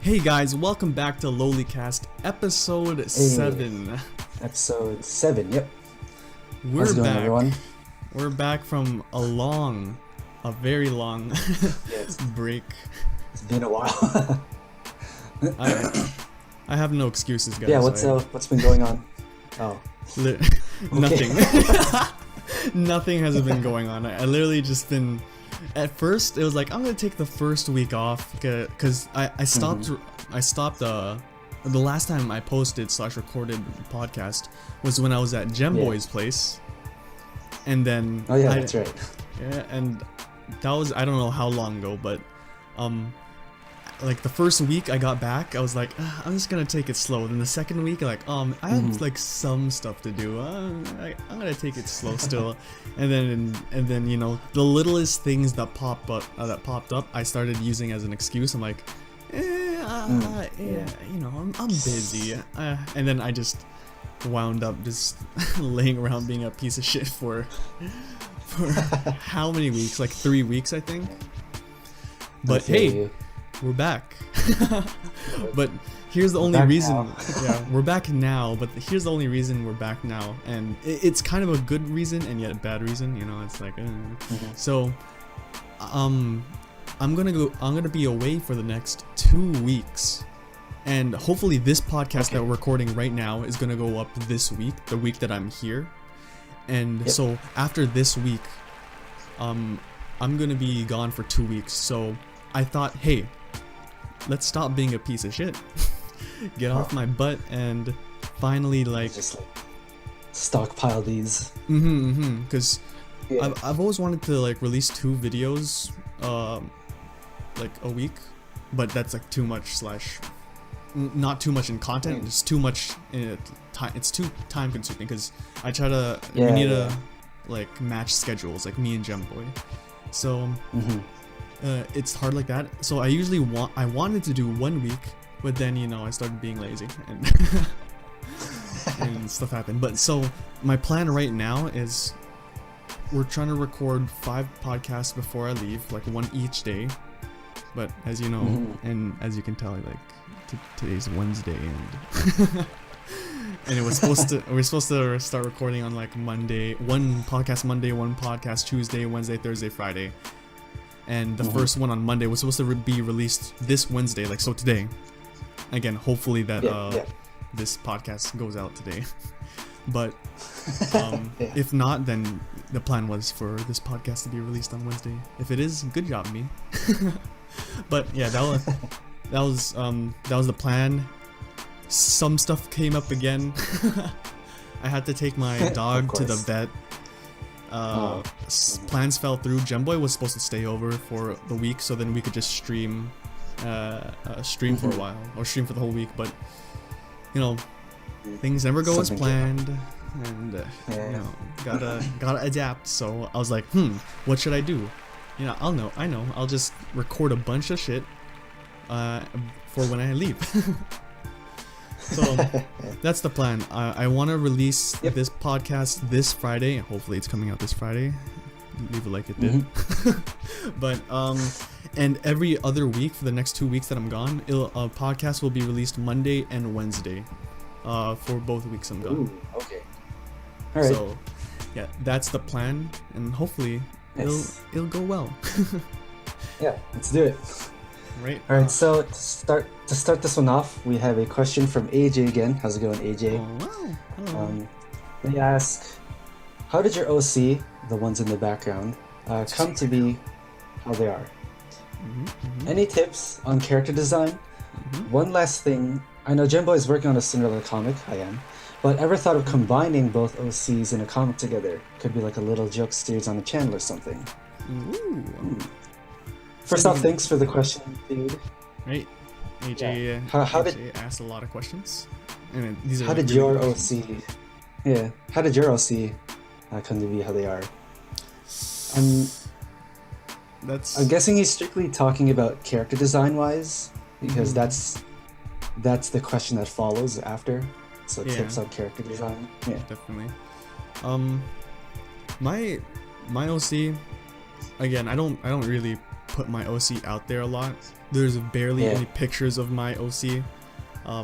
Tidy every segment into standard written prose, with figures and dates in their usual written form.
Hey guys, welcome back to LoliCast, episode 7. Episode 7, yep. We're How's it going, back. everyone? We're back from a very long Yes. break. It's been a while. I have no excuses, guys. Yeah, what's been going on? Oh. Nothing. Nothing has been going on. I literally just been. At first, it was like I'm gonna take the first week off because I stopped. I stopped. The last time I posted / recorded podcast was when I was at Jemboy's place, and then. Oh yeah, that's right. Yeah, and that was I don't know how long ago, but like the first week I got back, I was like, I'm just gonna take it slow. Then the second week, like, I have like some stuff to do. I'm gonna take it slow still, and then you know the littlest things that popped up, I started using as an excuse. I'm like, yeah, you know, I'm busy, and then I just wound up just laying around being a piece of shit for how many weeks? Like 3 weeks, I think. But hey. We're back. But here's the only reason. Yeah, we're back now, but here's the only reason we're back now. And it's kind of a good reason and yet a bad reason, you know, it's like So I'm gonna be away for the next 2 weeks. And hopefully this podcast that we're recording right now is gonna go up this week, the week that I'm here. And so after this week, I'm gonna be gone for 2 weeks. So I thought, hey, let's stop being a piece of shit. Get off my butt and finally just like stockpile these. Because I've always wanted to like release 2 videos like a week, but that's like too much / not too much in content. It's too much in time. It's too time consuming because I try to we need to like match schedules, like me and Jemboy. So it's hard like that. So I wanted to do 1 week, but then you know I started being lazy and and stuff happened. But so my plan right now is we're trying to record 5 podcasts before I leave, like 1 each day. But as you know, and as you can tell, like today's Wednesday, and and we're supposed to start recording on like Monday, 1 podcast Monday, 1 podcast Tuesday, Wednesday, Thursday, Friday. And the first one on Monday was supposed to be released this Wednesday, like so today. Again, hopefully that this podcast goes out today. But if not, then the plan was for this podcast to be released on Wednesday. If it is, good job me. But yeah, that was the plan. Some stuff came up again. I had to take my dog to the vet. Plans fell through. Jemboy was supposed to stay over for the week, so then we could just stream for a while, or stream for the whole week. But you know, things never go as planned, and you know, gotta adapt. So I was like, what should I do? You know, I know. I'll just record a bunch of shit for when I leave. So that's the plan. I want to release this podcast this Friday. Hopefully it's coming out this Friday. Leave it like it did. But and every other week for the next 2 weeks that I'm gone, a podcast will be released Monday and Wednesday for both weeks I'm gone. Ooh, okay. All right. So yeah, that's the plan, and hopefully it'll go well. Yeah, let's do it. Right. All right. So to start this one off, we have a question from AJ again. How's it going, AJ? Oh, wow. Hello. They ask, how did your OC, the ones in the background, come to be how they are? Any tips on character design? One last thing. I know Jemboy is working on a similar comic. I am. But ever thought of combining both OCs in a comic together? Could be like a little joke series on the channel or something. Ooh. First off, thanks for the question, dude. Right. AJ, How did asked a lot of questions. And these are how did your OC? Yeah. How did your OC come to be how they are? I'm guessing he's strictly talking about character design wise, because that's the question that follows after. So tips on character design. Yeah. Definitely. My OC, again, I don't really put my OC out there a lot. There's barely any pictures of my OC. I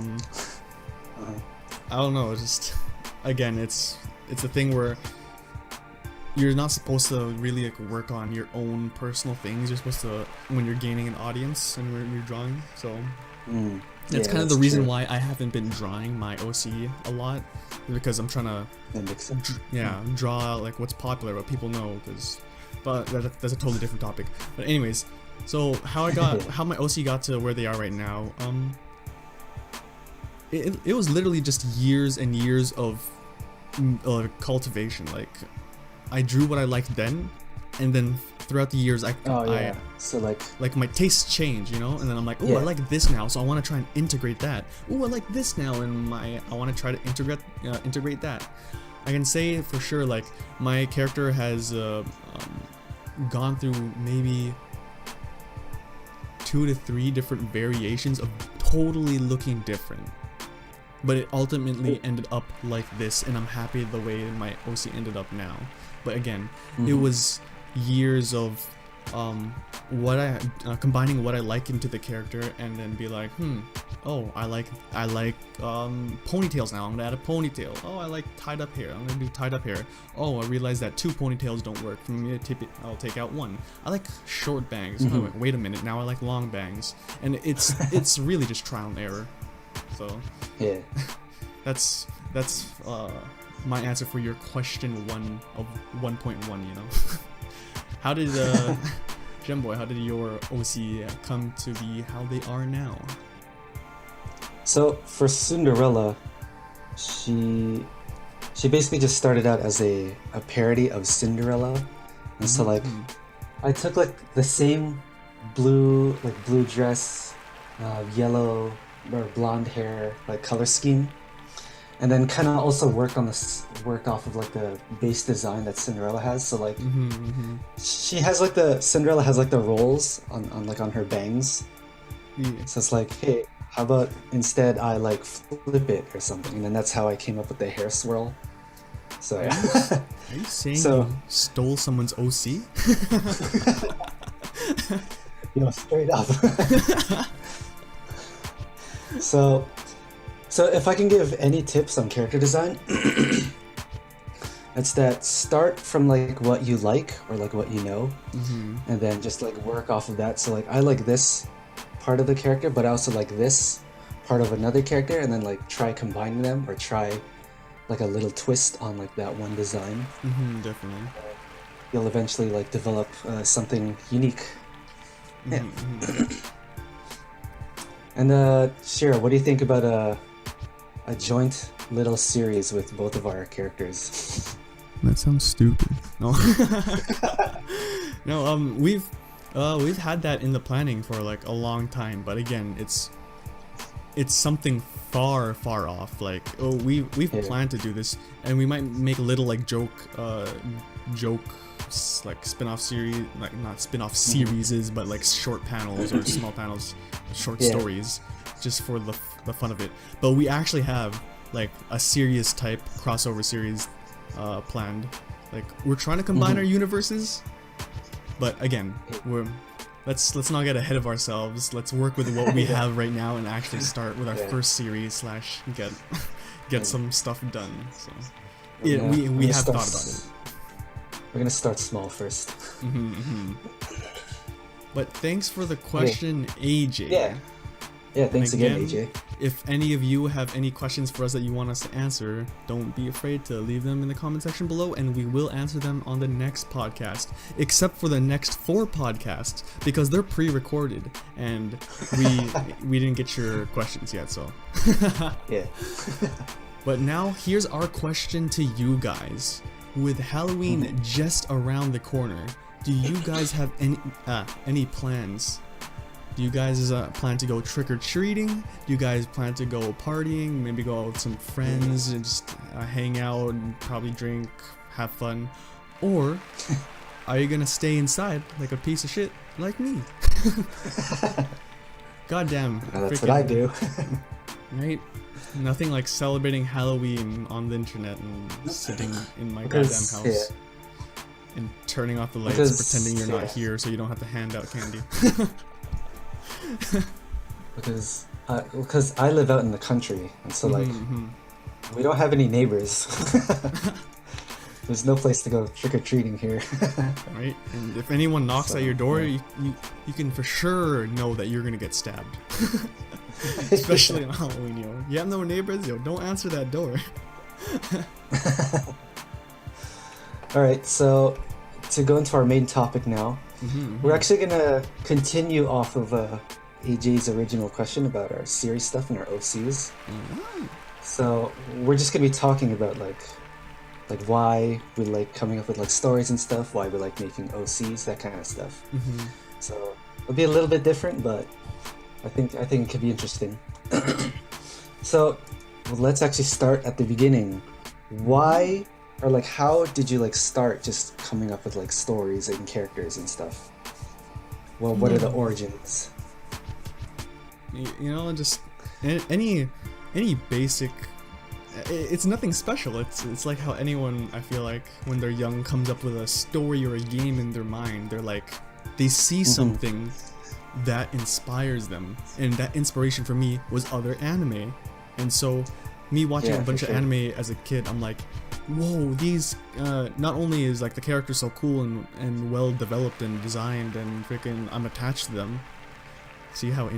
don't know. It's just, again, it's a thing where you're not supposed to really like work on your own personal things. You're supposed to, when you're gaining an audience and when you're drawing. So that's kind of the reason why I haven't been drawing my OC a lot, because I'm trying to draw out like what's popular, what people know. But that's a totally different topic. But anyways, so how my OC got to where they are right now. It was literally just years and years of cultivation. Like, I drew what I liked then, and then throughout the years, so like my tastes change, you know. And then I'm like, oh, I like this now, so I want to try and integrate that. Oh, I like this now, and I want to try to integrate that. I can say for sure, like, my character has gone through maybe 2 to 3 different variations of totally looking different. But it ultimately ended up like this, and I'm happy the way my OC ended up now. But again, it was years of combining what I like into the character, and then be like, oh, I like ponytails now. I'm gonna add a ponytail. Oh, I like tied up hair. I'm gonna do tied up hair. Oh, I realized that 2 ponytails don't work. For me to tip it, I'll take out 1. I like short bangs. Oh, wait a minute. Now I like long bangs, and it's really just trial and error. So that's my answer for your question 1 of 1.1. You know, how did Jemboy, how did your OC come to be how they are now? So for Cinderella, she basically just started out as a parody of Cinderella, and so like I took like the same blue dress, yellow or blonde hair, like color scheme, and then kind of also work off of like the base design that Cinderella has. So like she has like Cinderella has like the rolls on her bangs. So it's like, hey, how about instead I like flip it or something, and then that's how I came up with the hair swirl. So yeah. Are you saying you stole someone's OC? Straight up. So if I can give any tips on character design, it's that start from like what you like or like what you know, and then just like work off of that. So like I like this part of the character, but I also like this part of another character, and then like try combining them or try like a little twist on like that one design. Definitely. You'll eventually like develop something unique. Yeah. And Shira, what do you think about a joint little series with both of our characters? That sounds stupid. No. No, we've had that in the planning for like a long time, but again, it's something far off. Like, oh, we've planned to do this, and we might make a little like joke like spin-off series, like not spin-off series, but like short panels or small panels, short stories, just for the fun of it. But we actually have like a serious type crossover series planned. Like, we're trying to combine our universes, but again, let's not get ahead of ourselves. Let's work with what we have right now and actually start with our first series / get some stuff done. So we have thought about it. We're gonna start small first. But thanks for the question, AJ. Yeah, thanks again, AJ. If any of you have any questions for us that you want us to answer, don't be afraid to leave them in the comment section below, and we will answer them on the next podcast, except for the next 4 podcasts, because they're pre-recorded, and we didn't get your questions yet, so. Yeah. But now, here's our question to you guys. With Halloween just around the corner, do you guys have any plans? Do you guys plan to go trick-or-treating? Do you guys plan to go partying? Maybe go out with some friends and just hang out and probably drink, have fun? Or are you gonna stay inside like a piece of shit like me? Goddamn. That's what I do. Right? Nothing like celebrating Halloween on the internet and sitting in my goddamn house. and turning off the lights, pretending you're not here, so you don't have to hand out candy. because I live out in the country, and so like we don't have any neighbors. There's no place to go trick-or-treating here. Right? And if anyone knocks at your door, you can for sure know that you're gonna get stabbed. Especially on Halloween, yo. You have no neighbors, yo, don't answer that door. Alright, so to go into our main topic now, we're actually gonna continue off of AJ's original question about our series stuff and our OCs. So we're just gonna be talking about like why we like coming up with like stories and stuff, why we like making OCs, that kind of stuff. So it'll be a little bit different, but I think it could be interesting. So let's actually start at the beginning. Why or like how did you like start just coming up with like stories and characters and stuff? Well, what are the origins? You know, just any basic. It's nothing special. It's like how anyone, I feel like, when they're young, comes up with a story or a game in their mind. They're like, they see something that inspires them, and that inspiration for me was other anime. And so, me watching a bunch of anime as a kid, I'm like, whoa, these not only is like the characters so cool and well developed and designed, and freaking I'm attached to them. See how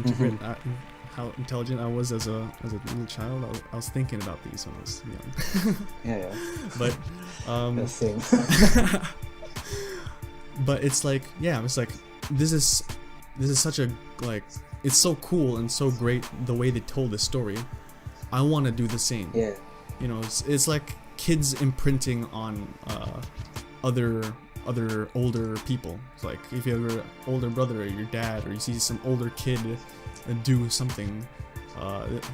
how intelligent I was as a little child. I was thinking about these when I was young. But same. But it's like, it's like this is such a, like, it's so cool and so great the way they told this story. I want to do the same. Yeah. You know, it's like kids imprinting on other older people. It's like if you have your older brother or your dad, or you see some older kid do something,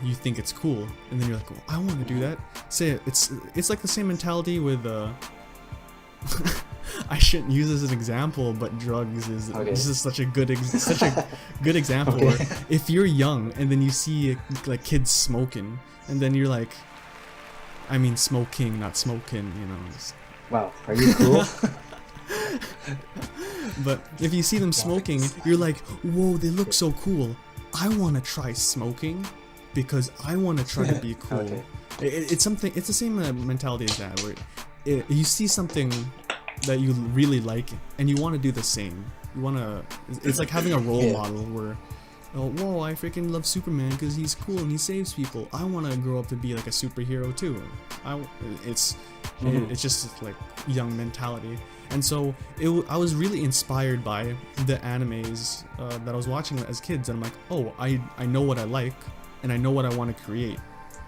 you think it's cool, and then you're like, well, I want to do that. Say it's like the same mentality with I shouldn't use this as an example, but drugs is this is such a good example. Where if you're young and then you see like kids smoking, and then you're like, I mean smoking, not smoking, you know. Wow, are you cool? But if you see them smoking, you're like, whoa, they look so cool. I want to try smoking because I want to try to be cool. It's something. It's the same mentality as that, where you see something that you really like and you want to do the same. You want to. It's like having a role model where, oh, whoa, I freaking love Superman because he's cool and he saves people. I want to grow up to be like a superhero too. It's just like young mentality. And so I was really inspired by the animes that I was watching as kids, and I'm like, oh, I know what I like, and I know what I want to create.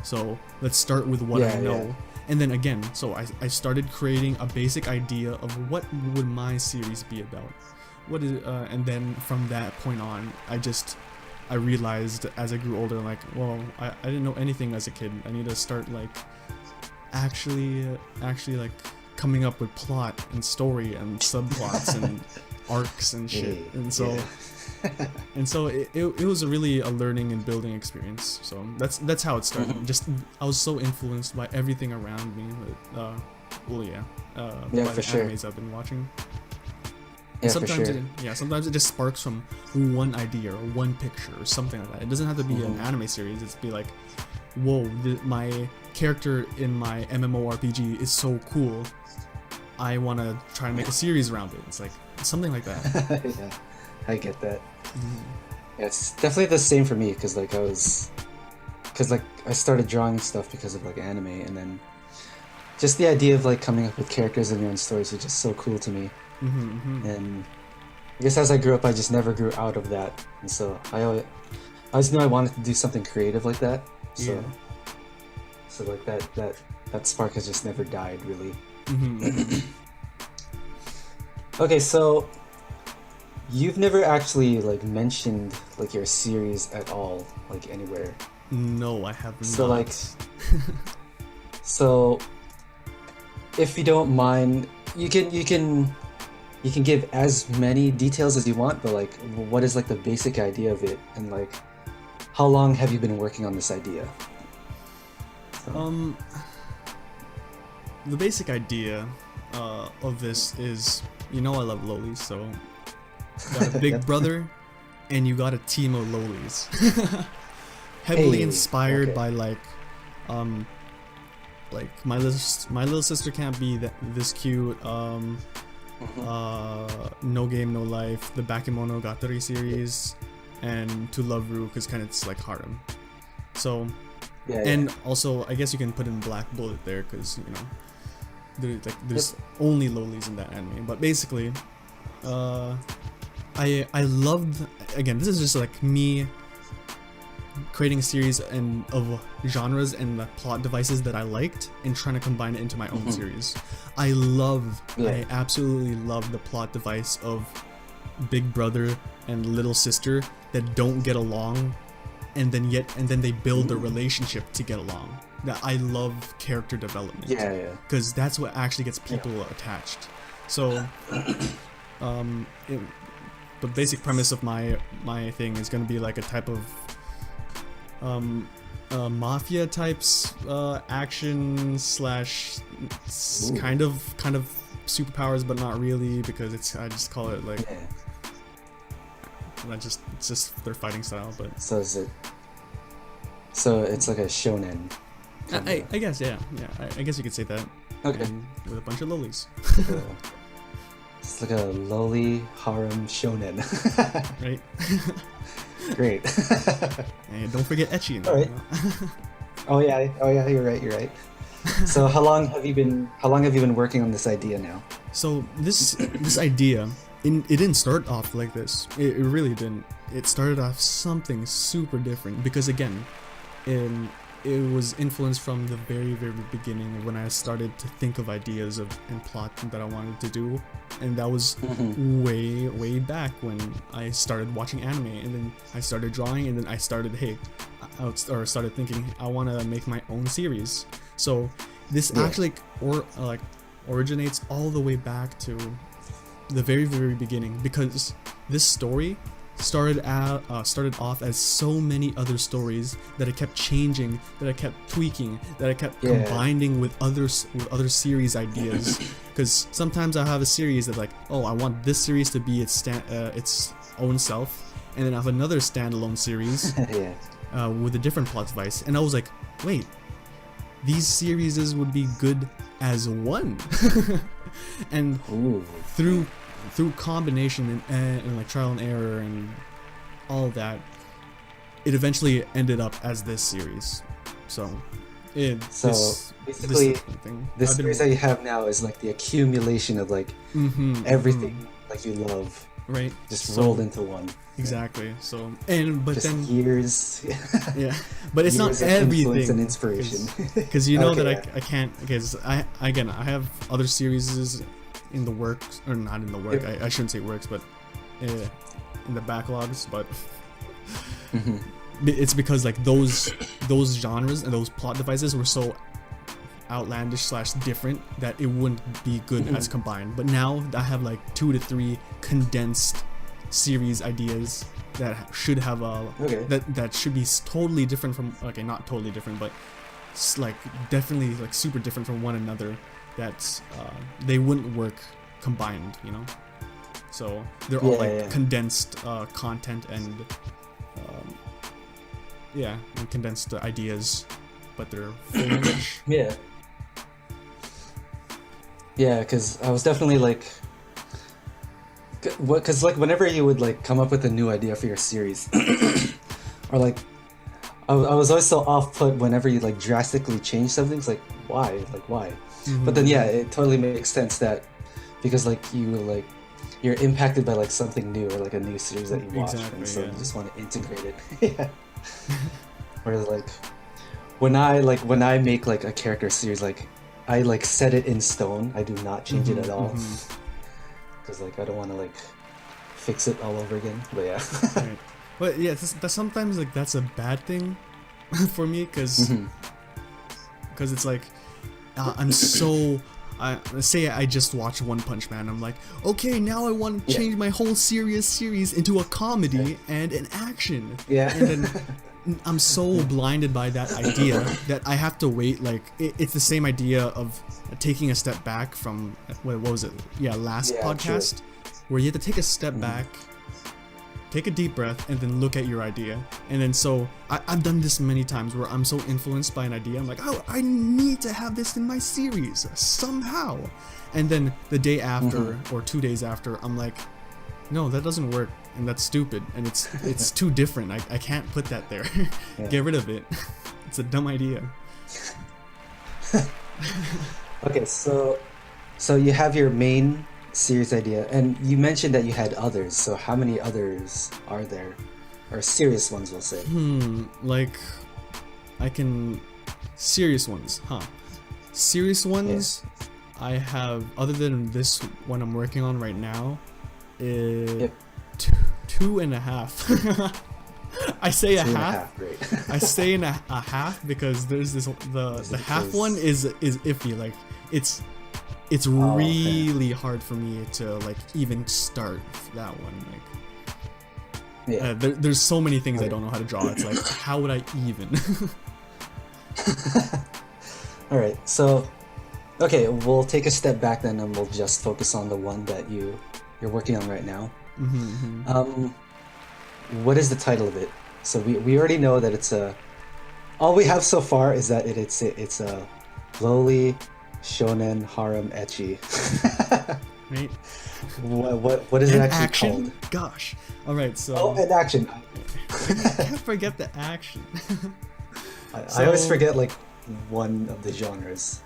So let's start with what I know. Yeah. And then again, so I started creating a basic idea of what would my series be about. What is and then from that point on, I realized as I grew older, like, well, I didn't know anything as a kid. I need to start like actually like coming up with plot and story and subplots and arcs and shit. And so it was a learning and building experience. So that's how it started. Just I was so influenced by everything around me. By the animes I've been watching. Yeah, sometimes it just sparks from one idea or one picture or something like that. It doesn't have to be an anime series. It's be like, whoa, my character in my MMORPG is so cool. I want to try and make a series around it. It's like something like that. Yeah, I get that. Yeah, it's definitely the same for me because I started drawing stuff because of like anime, and then just the idea of like coming up with characters in your own stories was just so cool to me. And I guess as I grew up, I just never grew out of that, and so I always knew I wanted to do something creative like that. So like that spark has just never died, really. Okay, so you've never actually like mentioned like your series at all, like anywhere. No, I have not. So like, so if you don't mind, you can give as many details as you want, but like, what is like the basic idea of it, and like, how long have you been working on this idea? The basic idea of this is, you know, I love lolis, so got a big brother, and you got a team of lolis. Heavily inspired by like my little sister can't be this cute. No Game No Life, the Bakemonogatari series, and To Love Ru, because kind of it's like harem. So, and also I guess you can put in Black Bullet there, because you know there's only lolis in that anime. But basically, I loved, again, this is just like me creating a series of genres and the plot devices that I liked and trying to combine it into my own series. I absolutely love the plot device of big brother and little sister that don't get along, and then they build a relationship to get along. That I love character development. Because that's what actually gets people attached. So, the basic premise of my thing is gonna be like a type of mafia types action slash kind of superpowers, but not really, because I just call it like it's just their fighting style. But so it's like a shonen. I guess I guess you could say that. Okay. And with a bunch of lolis. It's like a loli harem shonen. Right. Great. And don't forget ecchi. All right. Oh yeah, you're right. So how long have you been working on this idea now? So this idea, it didn't start off like this. It really didn't. It started off something super different, because again, it was influenced from the very, very beginning when I started to think of ideas and plot that I wanted to do, and that was way back when I started watching anime, and then I started drawing, and then I started started thinking I want to make my own series. So this actually originates all the way back to the very, very beginning, because this story started off as so many other stories that I kept changing, that I kept tweaking, that I kept combining with other series ideas. Because sometimes I have a series that like, oh, I want this series to be its own self, and then I have another standalone series with a different plot device, and I was like, wait, these series would be good as one. And through combination and like trial and error and all of that, it eventually ended up as this series. So basically this series that you have now is like the accumulation of like everything like you love, right? Just rolled into one. Exactly. So years. Yeah, but it's not everything. And inspiration. Because you know that I can't, because I have other series in the works, or not in the work. I shouldn't say works, but in the backlogs. But it's because like those genres and those plot devices were so outlandish / different that it wouldn't be good as combined. But now I have like 2 to 3 condensed series ideas that should have that should be totally different from, okay, not totally different, but like definitely like super different from one another, that they wouldn't work combined, you know. So they're all condensed content and and condensed ideas, but they're full of rich. Because I was definitely like, because like whenever you would like come up with a new idea for your series, or like I was always so off put whenever you like drastically change something. It's like, why? But then it totally makes sense that because like you're impacted by like something new, or like a new series that you watch, and so you just want to integrate it. Whereas like when I make like a character series, like I like set it in stone. I do not change it at all, because like I don't want to like fix it all over again. But right. But that's sometimes like that's a bad thing for me, because it's like let's say I just watch One Punch Man. I'm like, okay, now I want to change my whole serious series into a comedy and an action. And then I'm so blinded by that idea that I have to wait. Like it's the same idea of taking a step back from what was it? Yeah, last podcast, where you have to take a step back, take a deep breath, and then look at your idea. And then so I've done this many times where I'm so influenced by an idea. I'm like, oh, I need to have this in my series somehow. And then the day after or 2 days after, I'm like, no, that doesn't work. And that's stupid, and it's too different. I can't put that there. Get rid of it. It's a dumb idea. Okay, so you have your main series idea, and you mentioned that you had others. So how many others are there, or serious ones, we'll say? Like, serious ones, huh? Serious ones. I have, other than this one I'm working on right now, is. 2.5. I say a half. I say a half because there's this the half one is iffy. Like it's really hard for me to like even start that one. Like there's so many things I don't know how to draw. It's like, how would I even? All right, so okay, we'll take a step back then, and we'll just focus on the one that you're working on right now. What is the title of it? So we already know that it's all we have so far is that it's a loli shonen harem ecchi. Right. What is it actually action? called? Gosh. All right. So. And action. I can't forget the action. I always forget like one of the genres.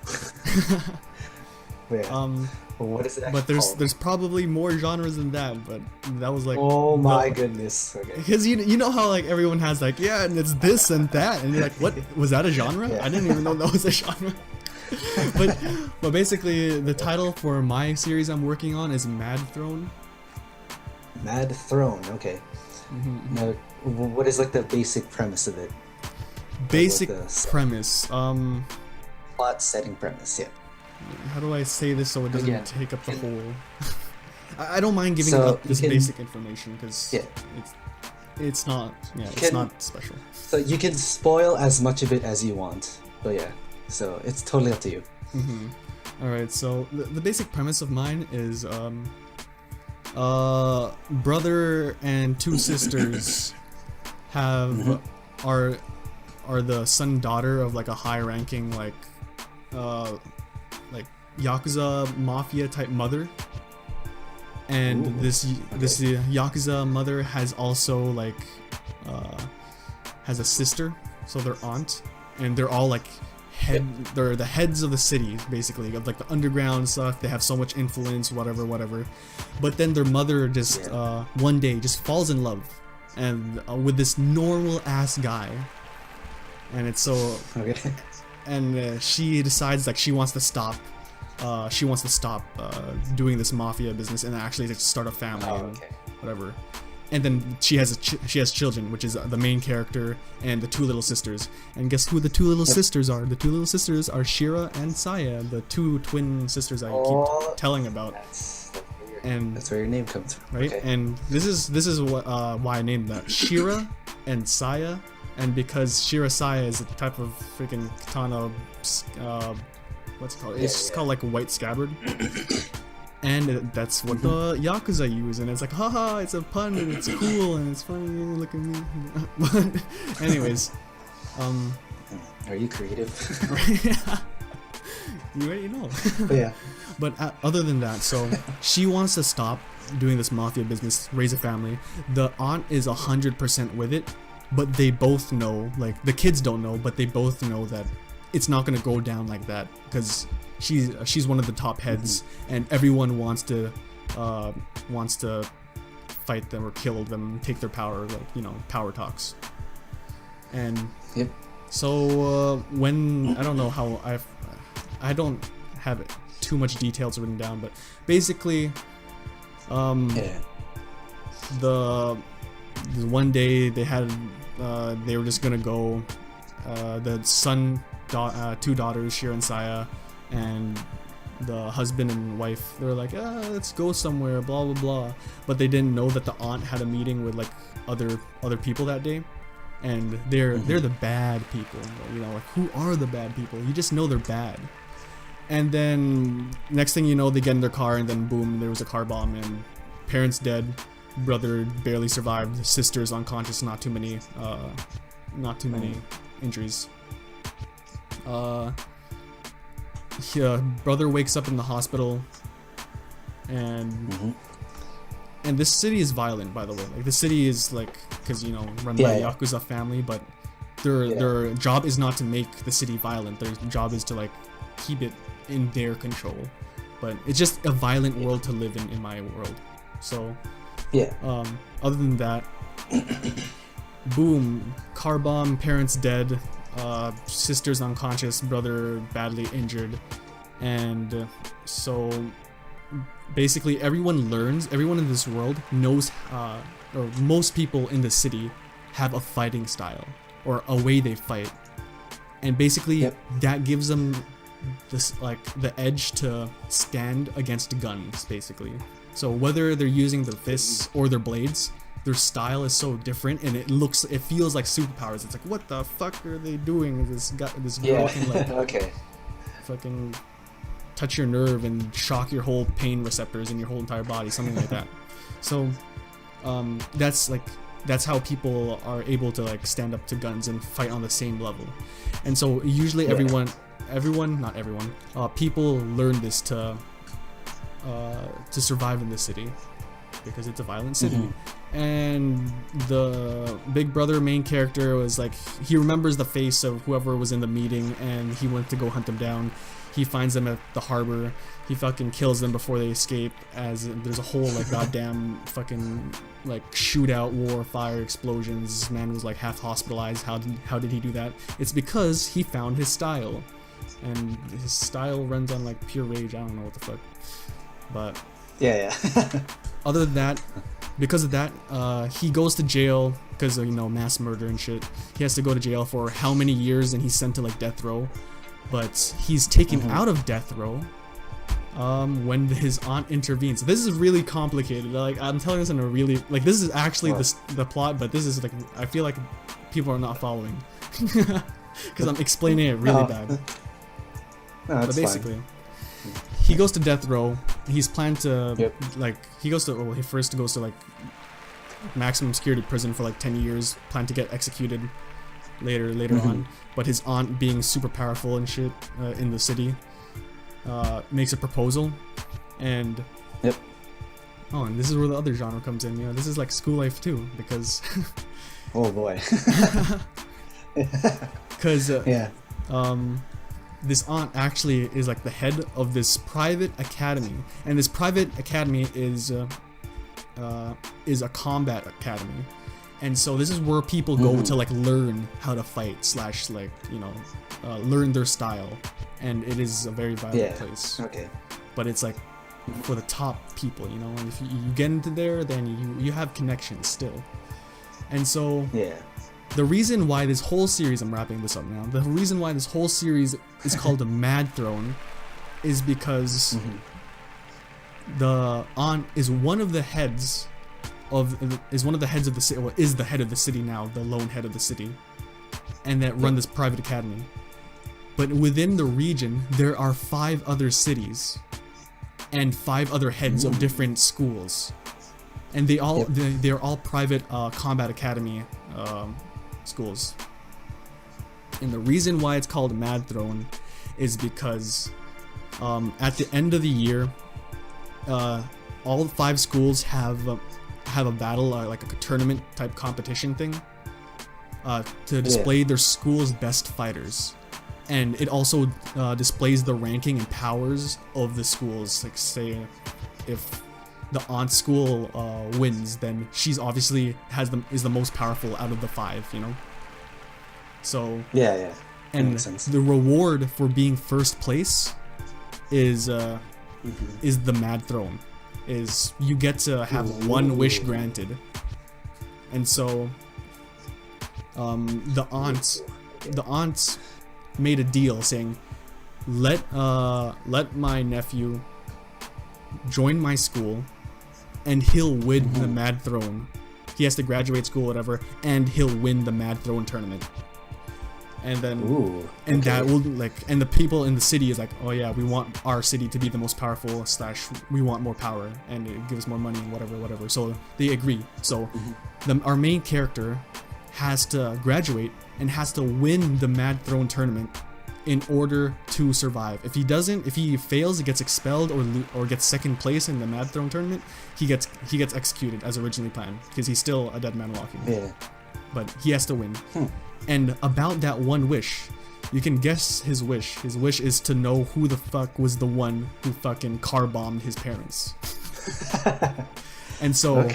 What is it but there's probably more genres than that, but that was like, oh my goodness. Okay. Because you know how like everyone has like, yeah, and it's this and that, and you're like, what was that a genre? I didn't even know that was a genre. but basically the title for my series I'm working on is Mad Throne. Mad Throne, okay. Now, what is like the basic premise of it? Basic premise. Plot, setting, premise. Yeah. How do I say this so it doesn't take up the whole? I don't mind giving up this basic information because it's not it's not special. So you can spoil as much of it as you want, but so it's totally up to you. All right, so the basic premise of mine is brother and two sisters have are the son and daughter of like a high ranking like Yakuza mafia type mother, and this Yakuza mother has also like has a sister, so their aunt, and they're all like they're the heads of the city basically, of like the underground stuff. They have so much influence, whatever, but then their mother just one day just falls in love and with this normal ass guy, and it's so and she decides like she wants to stop doing this mafia business and actually like, start a family and whatever. And then she has children, which is the main character and the two little sisters. And guess who the two little sisters are? The two little sisters are Shira and Saya, the two twin sisters I keep telling about. That's where your name comes from, right? Okay. And this is what why I named that Shira and Saya, and because Shira Saya is a type of freaking katana. What's it called? It's called like a white scabbard. And that's what the Yakuza use, and it's like, haha, it's a pun, and it's cool, and it's funny, look at me. But anyways, are you creative? You already know. But But other than that, so she wants to stop doing this mafia business, raise a family. The aunt is 100% with it, but they both know, like the kids don't know, but they both know that it's not gonna go down like that because she's one of the top heads, and everyone wants to fight them or kill them, take their power, like power talks. And so when I don't know how I don't have too much details written down, but basically the one day they were just gonna go, the son, two daughters, Shira and Saya, and the husband and wife, they were like, let's go somewhere, blah blah blah, but they didn't know that the aunt had a meeting with like other people that day, and they're the bad people. You know, like, who are the bad people? You just know they're bad. And then next thing you know, they get in their car, and then boom, there was a car bomb, and parents dead, brother barely survived, sister's unconscious, not too many injuries. Brother wakes up in the hospital, and this city is violent, by the way. Like, the city is like, because, you know, run by a Yakuza family, but their job is not to make the city violent. Their job is to like keep it in their control. But it's just a violent world to live in my world. So other than that, boom, car bomb, parents dead, sister's unconscious, brother badly injured, and so basically everyone in this world knows, or most people in the city have a fighting style or a way they fight, and basically that gives them this, like, the edge to stand against guns, basically. So whether they're using their fists or their blades, their style is so different, and it feels like superpowers. It's like, what the fuck are they doing? This girl can like fucking touch your nerve and shock your whole pain receptors in your whole entire body, something like that. So that's how people are able to like stand up to guns and fight on the same level. And so usually not everyone, people learn this to survive in the city, because it's a violent city. And the big brother main character was like, he remembers the face of whoever was in the meeting, and he went to go hunt them down. He finds them at the harbor. He fucking kills them before they escape, as there's a whole like goddamn fucking like shootout, war, fire, explosions. This man was like half hospitalized. How did he do that? It's because he found his style, and his style runs on like pure rage. I don't know what the fuck, but other than that, because of that, he goes to jail because of, you know, mass murder and shit. He has to go to jail for how many years, and he's sent to like death row. But he's taken out of death row when his aunt intervenes. So this is really complicated. Like, I'm telling this in a really, like, this is actually the plot, but this is like, I feel like people are not following because I'm explaining it really bad. No, but basically, he goes to death row. He's planned to like, he first goes to like maximum security prison for like 10 years. Planned to get executed later on. But his aunt, being super powerful and shit in the city, makes a proposal, and and this is where the other genre comes in. You know, this is like school life too, because oh boy, because this aunt actually is like the head of this private academy, and this private academy is a combat academy. And so this is where people go to like learn how to fight / like, you know, learn their style, and it is a very violent place. But it's like for the top people, you know. And if you get into there, then you have connections still. And so the reason why this whole series, I'm wrapping this up now. The reason why this whole series is called the Mad Throne is because the aunt is one of the heads of the city, or is the head of the city now, the lone head of the city, and that run this private academy. But within the region, there are 5 other cities and 5 other heads of different schools, and they're all private combat academy schools. And the reason why it's called Mad Throne is because at the end of the year, all 5 schools have a battle, like a tournament type competition thing, to display their school's best fighters. And it also displays the ranking and powers of the schools. Like, say if the aunt school wins, then she's obviously is the most powerful out of the 5, you know. So and makes sense. The reward for being first place is the Mad Throne. Is you get to have one wish granted. And so the aunt made a deal saying, let my nephew join my school, and he'll win the Mad Throne he has to graduate school, whatever, and he'll win the Mad Throne tournament. And then, that will and the people in the city is like, oh yeah, we want our city to be the most powerful / we want more power, and it gives more money and whatever. So they agree. So our main character has to graduate and has to win the Mad Throne tournament in order to survive. If he fails, he gets expelled or gets second place in the Mad Throne tournament, he gets executed as originally planned because he's still a dead man walking. Yeah. But he has to win. And about that one wish, you can guess his wish. His wish is to know who the fuck was the one who fucking car bombed his parents. And so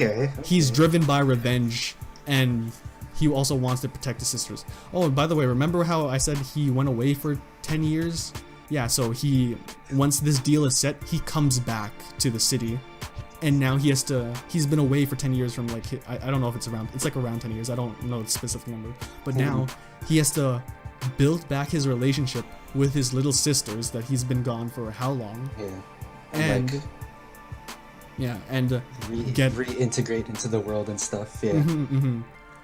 he's driven by revenge, and he also wants to protect his sisters. Oh, and by the way, remember how I said he went away for 10 years? Yeah, so once this deal is set, he comes back to the city. And now he's been away for 10 years from, like, I don't know if it's around 10 years. I don't know the specific number. But now he has to build back his relationship with his little sisters that he's been gone for how long. Yeah. And reintegrate into the world and stuff. Yeah.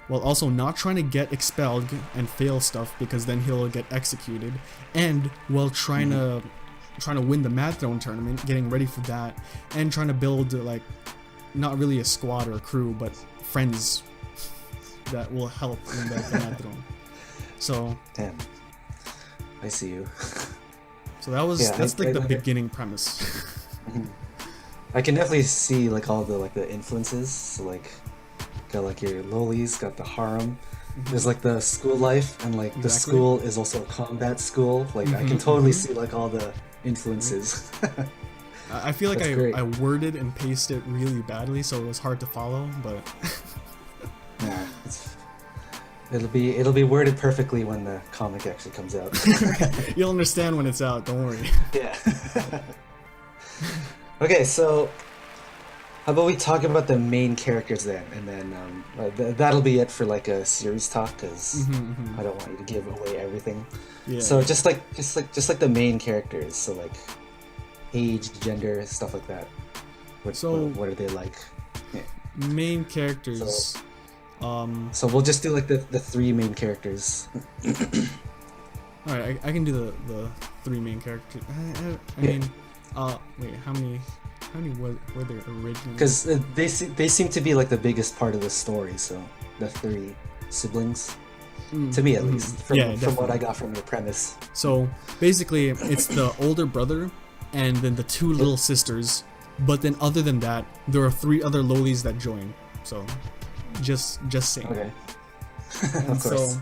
While also not trying to get expelled and fail stuff because then he'll get executed. And while trying to win the Mad Throne tournament, getting ready for that, and trying to build, like, not really a squad or a crew, but friends that will help win the Mad Throne. So, damn, I see you. So that's the beginning premise. I can definitely see, like, all the influences. So, like, got, like, your lolis, got the harem. There's, like, the school life, and, like, the school is also a combat school. Like, I can totally see, like, all the influences. I feel like I worded and pasted it really badly, so it was hard to follow, but yeah, it'll be worded perfectly when the comic actually comes out. You'll understand when it's out, don't worry. Yeah. Okay, so how about we talk about the main characters then, and then that'll be it for, like, a series talk, because I don't want you to give away everything. Yeah. So just like the main characters, so, like, age, gender, stuff like that. What are they like? Yeah. Main characters. So we'll just do, like, the three main characters. All right, I can do the three main characters. I mean, wait, how many were there originally? Because they seem to be, like, the biggest part of the story. So the three siblings. To me, at least, from what I got from the premise. So basically, it's the older brother and then the two little sisters. But then, other than that, there are 3 other lolis that join. So, just saying. Okay. Of course.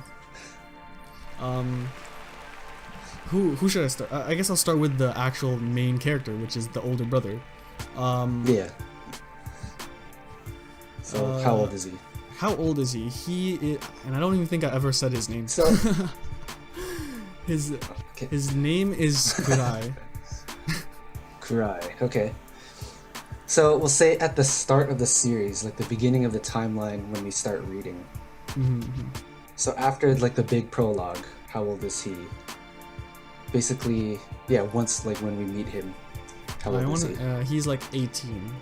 So, who should I start? I guess I'll start with the actual main character, which is the older brother. Yeah. So, how old is he? How old is he? And I don't even think I ever said his name. So his name is Kurai. Kurai. Okay. So we'll say at the start of the series, like the beginning of the timeline when we start reading. So after, like, the big prologue, how old is he? Basically, yeah. Once, like, when we meet him, how old is he? He's like 18.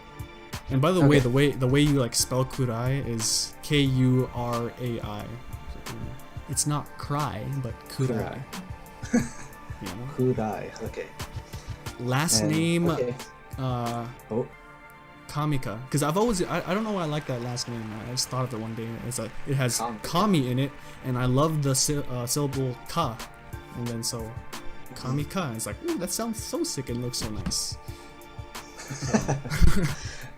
And by the way, the way you, like, spell Kurai is Kurai. It's not cry, but Kurai. Kurai. Okay. Last name. Kamika. Because I've always I don't know why I like that last name. I just thought of it one day. It has Kami in it, and I love the syllable ka, and then so Kamika. It's like, ooh, that sounds so sick and looks so nice.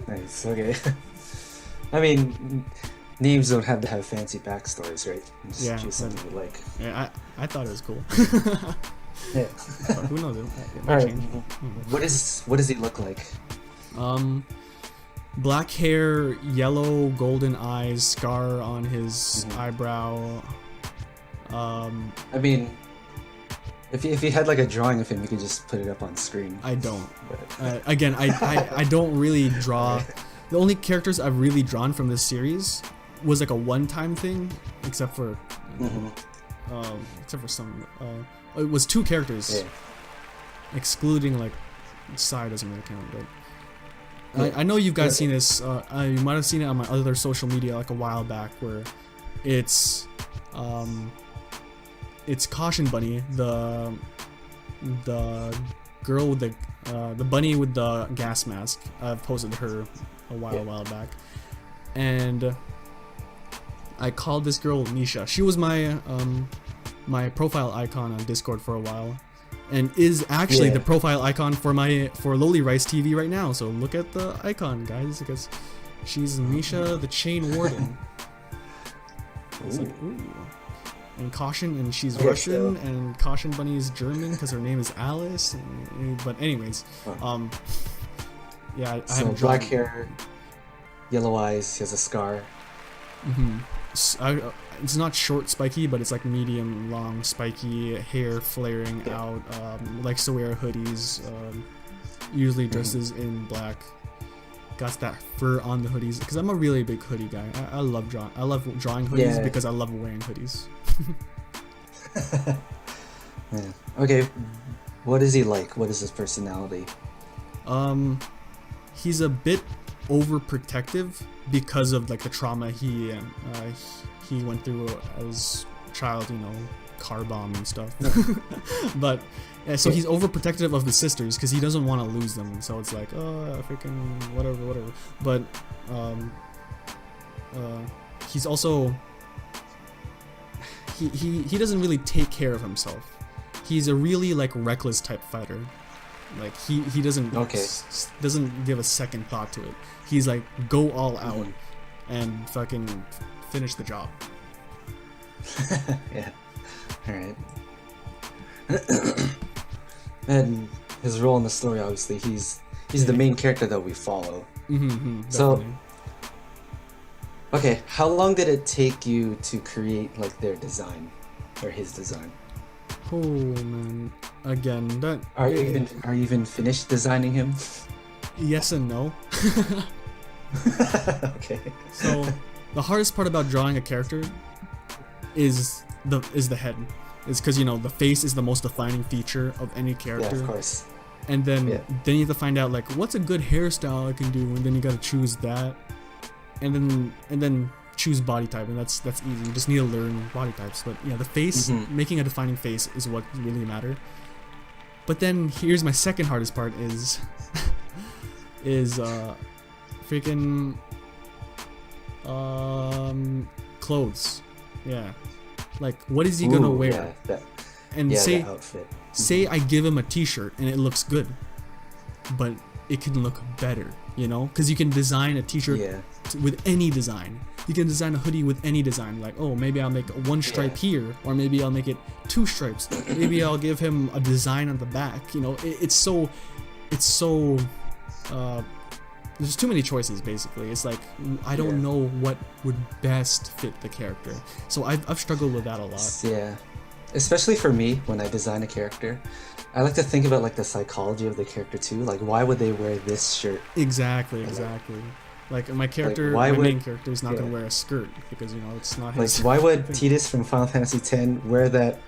Nice. Okay. I mean, names don't have to have fancy backstories, right? Just choose something you like. Yeah, I thought it was cool. Yeah. But who knows? It might change. What does he look like? Black hair, yellow, golden eyes, scar on his eyebrow. I mean, if you had, like, a drawing of him, you could just put it up on screen. I don't. Again, I don't really draw. The only characters I've really drawn from this series was, like, a one-time thing, except for some. It was 2 characters, excluding, like, Sai doesn't really count, but I know you guys seen this. You might have seen it on my other social media like a while back, where it's Caution Bunny, the girl with the bunny with the gas mask. I've posted her a while back, and I called this girl Nisha. She was my my profile icon on Discord for a while, and is actually the profile icon for LoliRice TV right now. So look at the icon, guys, because she's Nisha the Chain Warden. It's like, ooh. And Caution, and she's Russian, and Caution Bunny is German because her name is Alice. But anyways, yeah, I have black hair, yellow eyes. She has a scar. It's not short spiky, but it's like medium long spiky hair flaring out. Likes to wear hoodies. Usually dresses in black. Got that fur on the hoodies because I'm a really big hoodie guy. I love drawing. I love drawing hoodies because I love wearing hoodies. Okay, what is he like? What is his personality? He's a bit overprotective because of like the trauma he went through as a child, you know, car bomb and stuff. But yeah, so he's overprotective of the sisters because he doesn't want to lose them. So it's like, oh, freaking whatever. But he's also he doesn't really take care of himself. He's a really like reckless type fighter. Like he doesn't doesn't give a second thought to it. He's like go all out and fucking finish the job. Yeah. All right. And his role in the story, obviously, he's the main character that we follow. So, okay, how long did it take you to create like their design or his design? Oh man, again, that are you even finished designing him? Yes and no. Okay. So, the hardest part about drawing a character is the head. It's because, you know, the face is the most defining feature of any character. Yeah, of course. And then you have to find out like what's a good hairstyle I can do, and then you gotta choose that, and then choose body type, and that's easy. You just need to learn body types. But yeah, the face, making a defining face is what really matter. But then here's my second hardest part is freaking clothes. Yeah. Like, what is he gonna wear? The outfit. Say I give him a t-shirt and it looks good, but it can look better, you know? Because you can design a t-shirt with any design. You can design a hoodie with any design. Like, oh, maybe I'll make one stripe here, or maybe I'll make it 2 stripes. Maybe I'll give him a design on the back. You know, it's so. There's too many choices, basically. It's like, I don't know what would best fit the character. So I've struggled with that a lot. Yeah. Especially for me, when I design a character, I like to think about like the psychology of the character too. Like, why would they wear this shirt? Exactly. Like my character, like, main character is not going to wear a skirt because, you know, it's not his. Like, why would Tidus from Final Fantasy X wear that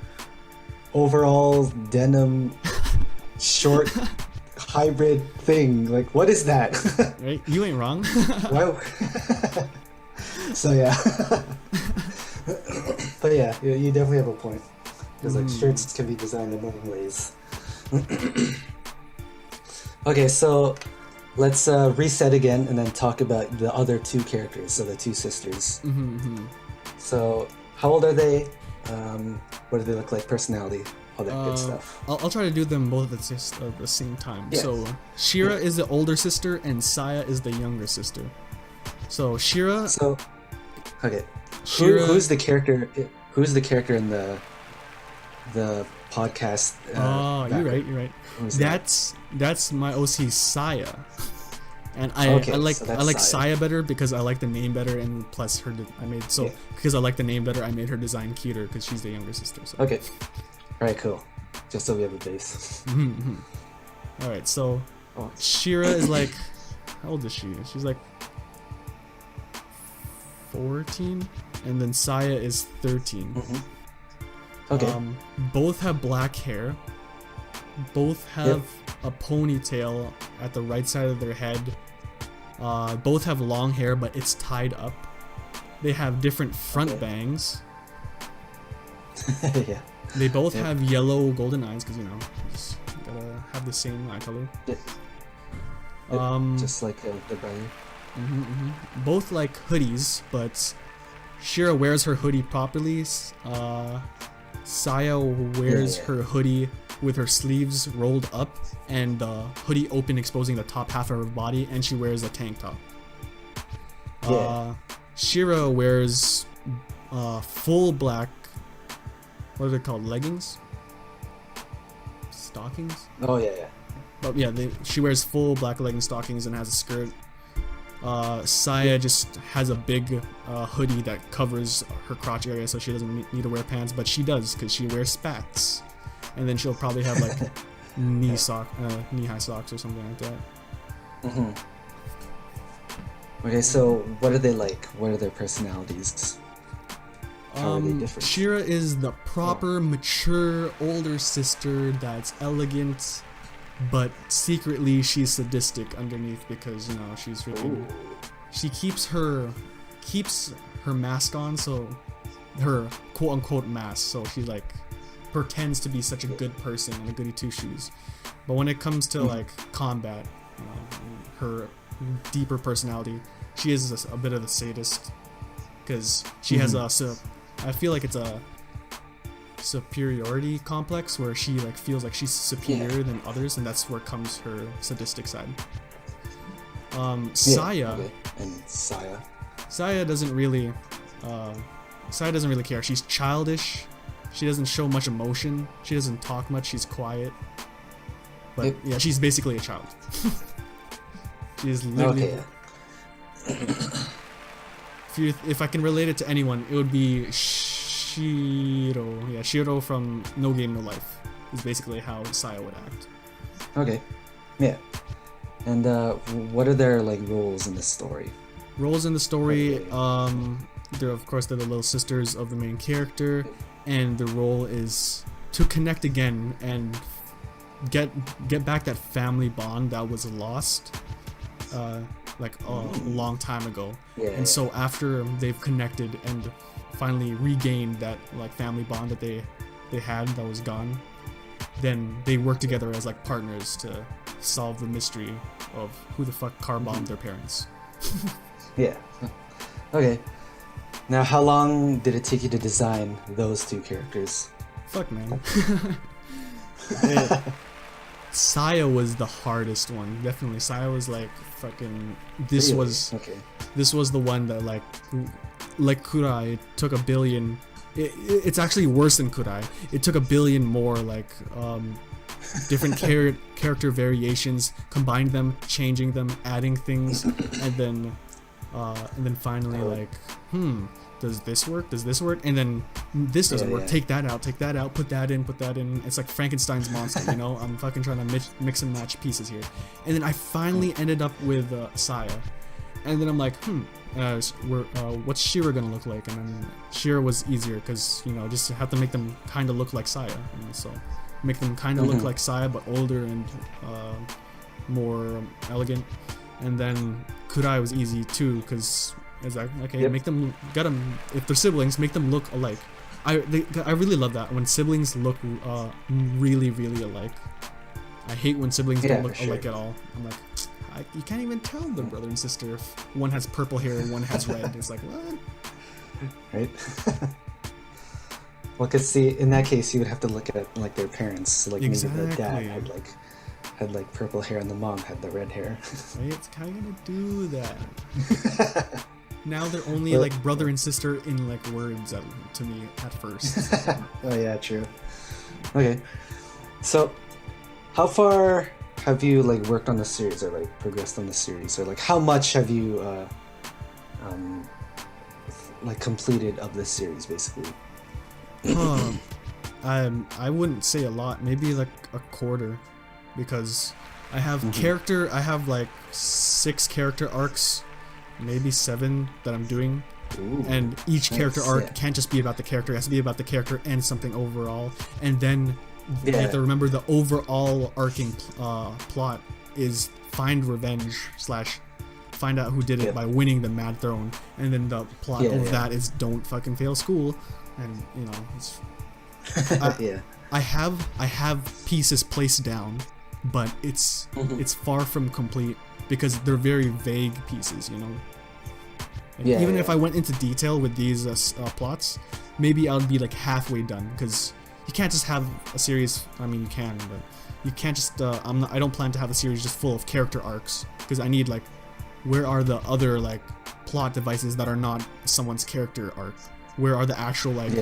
overall denim short hybrid thing? Like, what is that? Right? You ain't wrong. Why? So yeah. But yeah, you definitely have a point. Because like shirts can be designed in many ways. Okay, so let's reset again and then talk about the other 2 characters, so the 2 sisters. So how old are they? What do they look like? Personality? All that good stuff. I'll try to do them both at the same time. Yeah. So Shira is the older sister and Saya is the younger sister. So Shira. So okay, who's the character? Who's the character in the podcast? You're right. That's my OC Saya, and I like Saya better because I like the name better, and plus because I like the name better, I made her design cuter because she's the younger sister. So. Okay. Alright, cool. Just so we have a base. Alright, so Shira is like, how old is she? She's like 14, and then Saya is 13. Okay. Both have black hair. Both have a ponytail at the right side of their head, Both have long hair, but it's tied up. They have different front bangs. Yeah. They both have yellow golden eyes, because, you know, just gotta have the same eye color. Just like the brother. Both like hoodies, but Shira wears her hoodie properly. Saya wears her hoodie with her sleeves rolled up and the hoodie open, exposing the top half of her body, and she wears a tank top. Shira wears full black, what are they called, leggings? Stockings? Oh yeah. But yeah, she wears full black legging stockings and has a skirt. Saya just has a big hoodie that covers her crotch area, so she doesn't need to wear pants, but she does because she wears spats. And then she'll probably have like knee-high socks or something like that. Okay, so what are they like? What are their personalities? How are they different? Shira is the proper, mature, older sister that's elegant, but secretly she's sadistic underneath, because, you know, she's freaking... She keeps her mask on, so her quote-unquote mask, so she like pretends to be such a good person and a goody two-shoes. But when it comes to like combat, you know, her deeper personality, she is a bit of a sadist, because she has I feel like it's a superiority complex where she like feels like she's superior than others, and that's where comes her sadistic side. Saya and Saya doesn't really care. She's childish. She doesn't show much emotion. She doesn't talk much. She's quiet. But yeah, she's basically a child. She is literally if I can relate it to anyone, it would be Shiro. Yeah, Shiro from No Game No Life is basically how Saya would act. Okay. Yeah. And what are their like roles in the story? Roles in the story, they're the little sisters of the main character, and the role is to connect again and get back that family bond that was lost like a long time ago. And so after they've connected and finally regained that like family bond that they had that was gone, then they work together as like partners to solve the mystery of who the fuck car bombed their parents. Yeah. Okay. Now, how long did it take you to design those two characters? Fuck, man. Saya was the hardest one. Definitely, Saya was like fucking. This was the one that like Kurai, it took a billion. It's actually worse than Kurai. It took a billion more like different character variations, combined them, changing them, adding things, and then finally like, does this work? Does this work? And then this doesn't work. Take that out, put that in. It's like Frankenstein's monster, you know? I'm fucking trying to mix and match pieces here. And then I finally ended up with Saya. And then I'm like, what's Shira gonna look like? And then Shira was easier, because, you know, just have to make them kind of look like Saya. And so make them kind of look like Saya, but older and more elegant. And then Kurai was easy too, because it's like, okay, make them, if they're siblings, make them look alike. I really love that when siblings look really, really alike. I hate when siblings don't look alike at all. I'm like, you can't even tell they're brother and sister if one has purple hair and one has red. It's like, what? Right? Well, cause see, in that case, you would have to look at like their parents. So, like maybe the dad had like purple hair and the mom had the red hair. Right? How are you gonna do that? Now they're only like brother and sister in like words to me at first. Oh yeah, true. Okay, so how far have you like worked on the series, or like progressed on the series, or like how much have you like completed of this series basically? I wouldn't say a lot, maybe like a quarter, because I have I have like 6 character arcs, maybe 7 that I'm doing. Ooh, and each character arc can't just be about the character, it has to be about the character and something overall. And then you have to remember the overall arcing plot is find find out who did it by winning the Mad Throne, and then the plot of that is don't fucking fail school, and you know, it's, I have pieces placed down, but it's far from complete because they're very vague pieces, you know. Like, even if I went into detail with these plots, maybe I would be like halfway done, because you can't just have a series. I mean, you can, but you can't just. I don't plan to have a series just full of character arcs, because I need like, where are the other like plot devices that are not someone's character arc? Where are the actual like,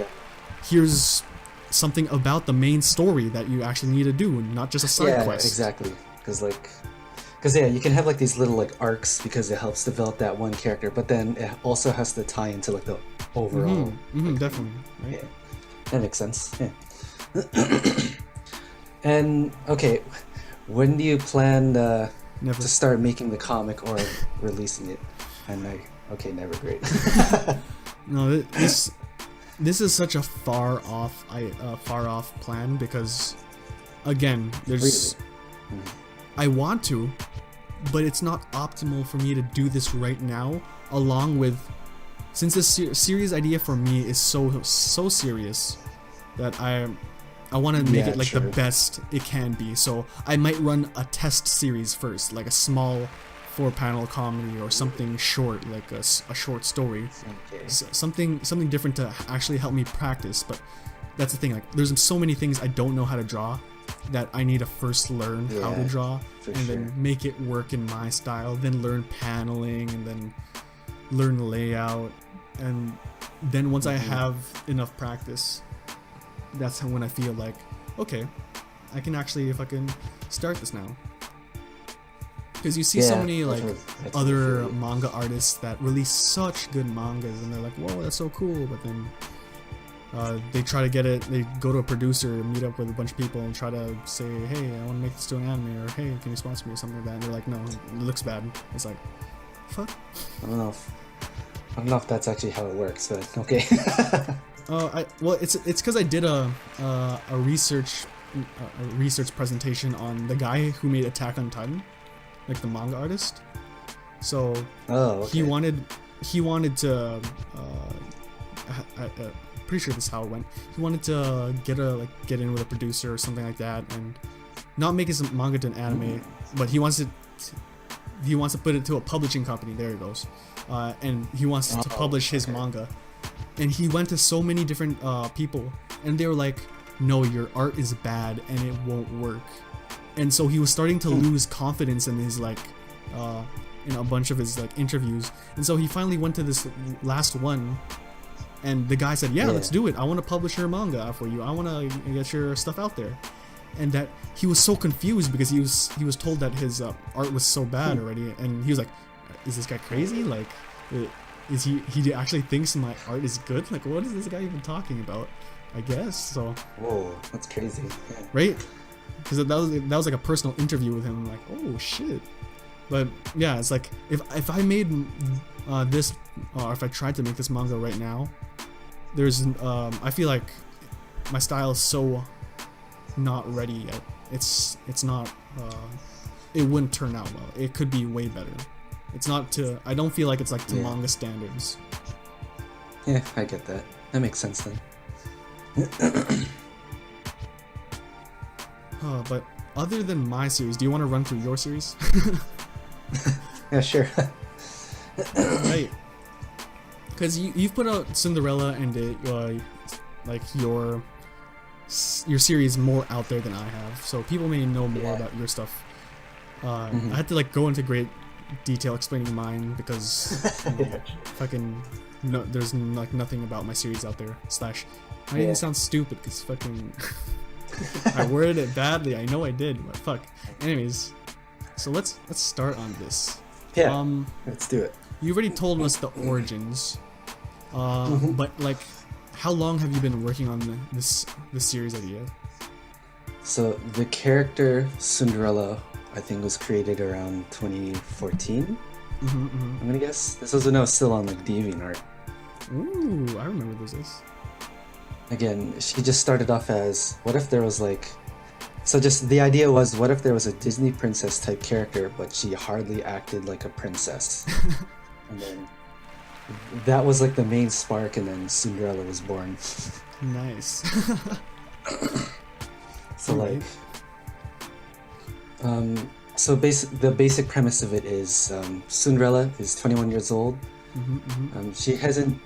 here's something about the main story that you actually need to do, and not just a side quest. Exactly. Because you can have like these little like arcs because it helps develop that one character, but then it also has to tie into like the overall. Definitely. Right? Yeah, that makes sense. Yeah. And okay, when do you plan to start making the comic or releasing it? And never, great. No, this is such a far off plan, because again, there's I want to, but it's not optimal for me to do this right now, along with, since this series idea for me is so serious that I want to make it like the best it can be. So I might run a test series first, like a small 4-panel comedy or something short, like a short story, something different to actually help me practice. But that's the thing, like there's so many things I don't know how to draw that I need to first learn how to draw, and then make it work in my style, then learn paneling, and then learn layout, and then once I have enough practice, that's when I feel like, okay, I can actually fucking start this now. Because you see so many like other manga artists that release such good mangas, and they're like, whoa, that's so cool, but then they try to get it, they go to a producer, meet up with a bunch of people, and try to say, hey, I want to make this to an anime, or hey, can you sponsor me, or something like that, and they're like, no, it looks bad. It's like, fuck. I don't know if that's actually how it works, but okay. Well, it's because I did a research presentation on the guy who made Attack on Titan, like the manga artist. So he wanted to pretty sure this is how it went. He wanted to get in with a producer or something like that, and not make his manga to an anime, but he wants to put it to a publishing company. There it goes, and he wants to publish his manga. And he went to so many different people, and they were like, "No, your art is bad, and it won't work." And so he was starting to lose confidence in his like, in a bunch of his like interviews. And so he finally went to this last one. And the guy said, let's do it. I want to publish your manga for you. I want to get your stuff out there. And that he was so confused because he was told that his art was so bad already. And he was like, is this guy crazy? Like, is he actually thinks my art is good? Like, what is this guy even talking about? I guess so. Whoa, that's crazy. Yeah. Right? Because that was like a personal interview with him. I'm like, oh shit. But yeah, it's like if I made this, or if I tried to make this manga right now, there's I feel like my style is so not ready yet. It's not it wouldn't turn out well. It could be way better. It's not to, I don't feel like it's like to manga standards. Yeah, I get that. That makes sense then. But other than my series, do you want to run through your series? Yeah, sure. Right. Because you've put out Cinderella and like your series more out there than I have, so people may know more about your stuff. I had to like go into great detail explaining mine because fucking no, there's like nothing about my series out there. I didn't sound stupid because fucking I worded it badly. I know I did, but fuck. Anyways, so let's start on this. Yeah. Let's do it. You already told us the origins, but like, how long have you been working on this series idea? So the character Cinderella, I think, was created around 2014. I'm gonna guess. This was when I was still on like DeviantArt. Ooh, I remember those days. Again, she just started off as, what if there was like So just the idea was, what if there was a Disney princess type character, but she hardly acted like a princess? And then that was like the main spark, and then Cinderella was born. Nice. So Alright. like, so the basic premise of it is Cinderella is 21 years old. She hasn't.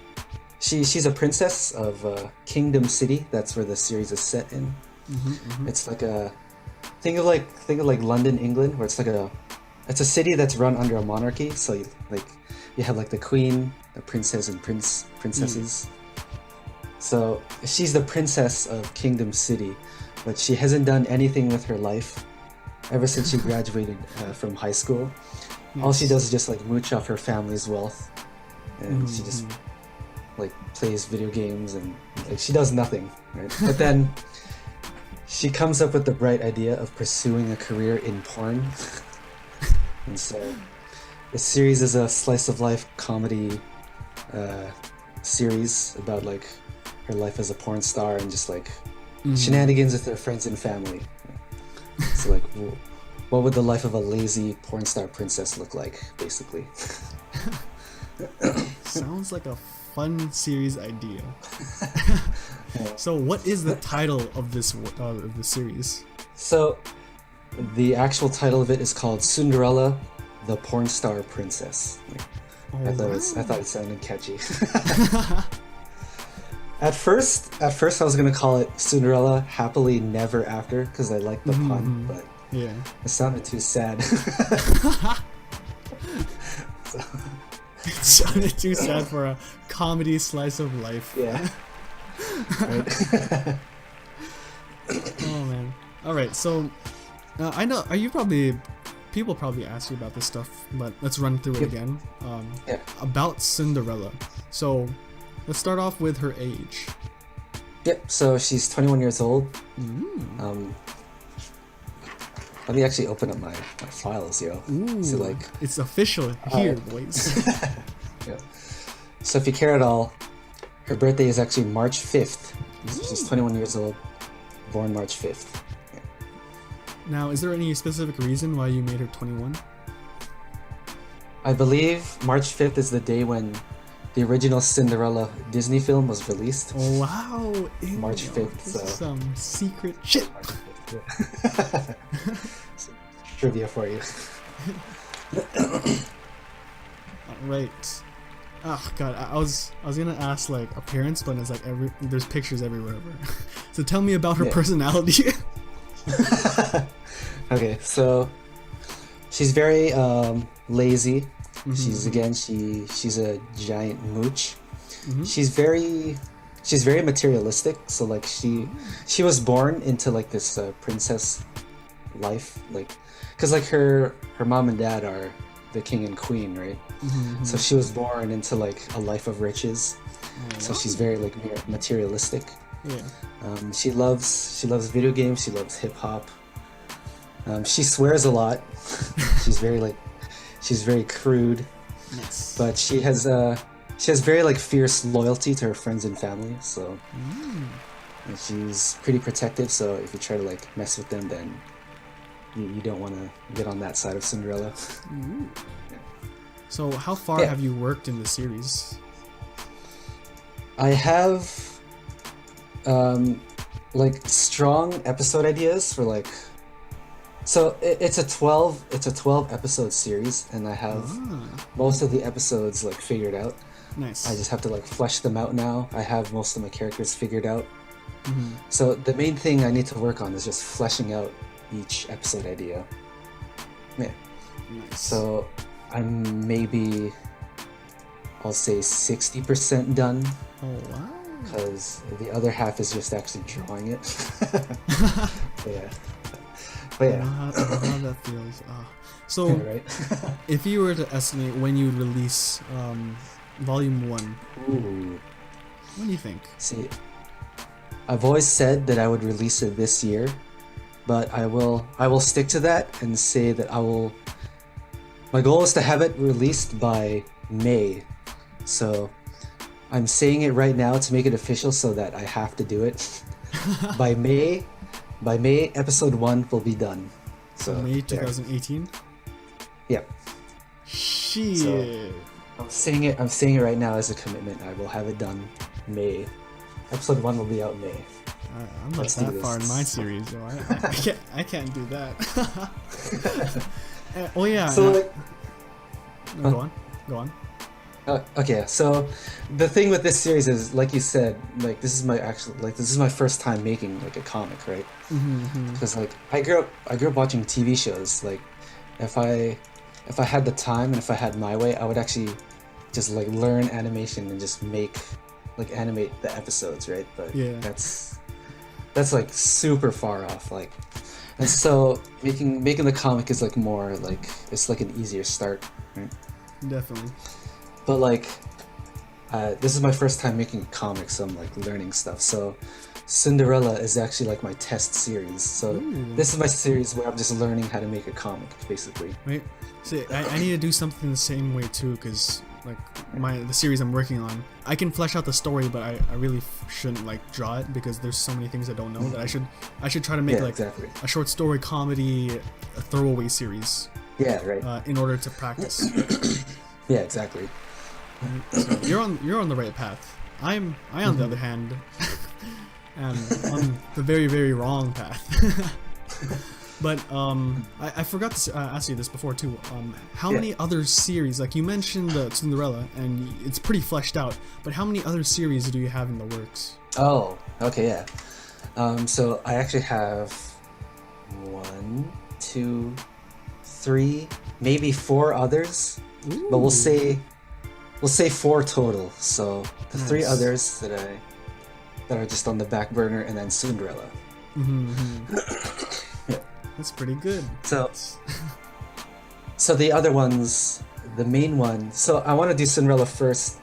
She's a princess of Kingdom City. That's where the series is set in. It's like a think of like London, England, where it's a city that's run under a monarchy. So you have like the queen, the princess, and princesses. So she's the princess of Kingdom City, but she hasn't done anything with her life ever since she graduated from high school. All she does is just like mooch off her family's wealth, and she just like plays video games, and like she does nothing, right? But then she comes up with the bright idea of pursuing a career in porn. And so the series is a slice of life comedy series about like her life as a porn star and just like shenanigans with her friends and family. So like, what would the life of a lazy porn star princess look like, basically? Sounds like a fun series idea. So what is the title of this of the series? So the actual title of it is called Cinderella, the Porn Star Princess. I thought it sounded catchy. At first I was gonna call it Cinderella Happily Never After because I like the pun, but yeah, it sounded too sad. It sounded too sad for a comedy slice of life. Yeah. Right. Oh man. All right. So I know people probably ask you about this stuff, but let's run through it again. About Cinderella. So let's start off with her age. Yep. So she's 21 years old. Let me actually open up my files, yo. So like, it's official here, boys. Yeah. So if you care at all, her birthday is actually March 5th. She's 21 years old, born March 5th. Yeah. Now, is there any specific reason why you made her 21? I believe March 5th is the day when the original Cinderella Disney film was released. Oh, wow. March 5th. This is some secret shit. Yeah. Trivia for you. Alright. Oh god, I was gonna ask like appearance, but it's like there's pictures everywhere. So tell me about her personality. Okay, so she's very lazy. She's a giant mooch. She's very materialistic. So like she was born into like this princess life, like because like her mom and dad are the king and queen, right? So she was born into like a life of riches. So she's very like materialistic. Yeah. She loves video games. She loves hip hop. She swears a lot. she's very crude. Nice. But she has very like fierce loyalty to her friends and family. So and she's pretty protective. So if you try to like mess with them, then you don't want to get on that side of Cinderella. So how far have you worked in the series? I have like strong episode ideas for like, so it's a 12 episode series, and I have most of the episodes like figured out. Nice. I just have to like flesh them out now. I have most of my characters figured out. So the main thing I need to work on is just fleshing out each episode idea. Yeah. Nice. So I'm maybe, I'll say 60% done. Oh wow. Because the other half is just actually drawing it. But yeah. I know how that feels. So Right. if you were to estimate when you release volume 1, Ooh. what do you think? See, I've always said that I would release it this year, but I will stick to that and say that my goal is to have it released by May. So I'm saying it right now to make it official so that I have to do it. By May, by May, episode 1 will be done. So May there. 2018. Yeah. Shit. So, I'm saying it right now as a commitment. I will have it done May. Episode 1 will be out May. I'm not that far in my series, so I can't do that. Oh yeah. So like, no, go on. Okay, so the thing with this series is, like you said, like this is my first time making like a comic, right? Because like I grew up watching TV shows. Like if I had the time and if I had my way, I would actually just like learn animation and just animate the episodes, right? But yeah, that's like super far off, like. And so making the comic is like more like it's like an easier start, right? Definitely. But like, this is my first time making a comic, so I'm like learning stuff. So Cinderella is actually like my test series. So this is my series where I'm just learning how to make a comic, basically. Wait, see, I need to do something the same way too, because like the series I'm working on, I can flesh out the story, but I really shouldn't like draw it because there's so many things I don't know that I should try to make a short story comedy, a throwaway series. Yeah, right. In order to practice. Yeah, exactly. So you're on the right path. I on the other hand am on the very, very wrong path. But I forgot to ask you this before too. How many other series, like you mentioned Cinderella, and it's pretty fleshed out, but how many other series do you have in the works? Oh, okay, yeah. So I actually have 1, 2, 3, maybe 4 others. Ooh. But we'll say 4 total. So the 3 others that are just on the back burner, and then Cinderella. Yeah. That's pretty good. So the other ones, the main one. So I want to do Cinderella first